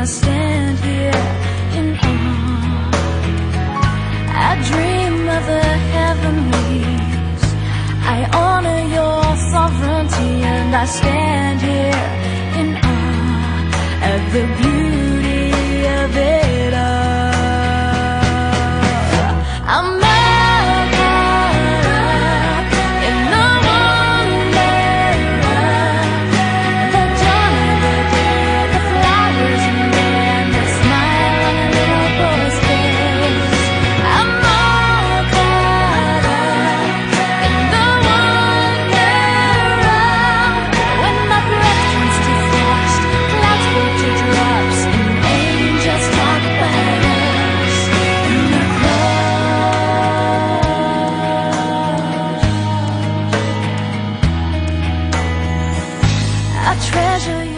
I stand here in awe. I dream of the heavenlies, I honor your sovereignty, and I stand here in awe at the beauty of it all. I'm I treasure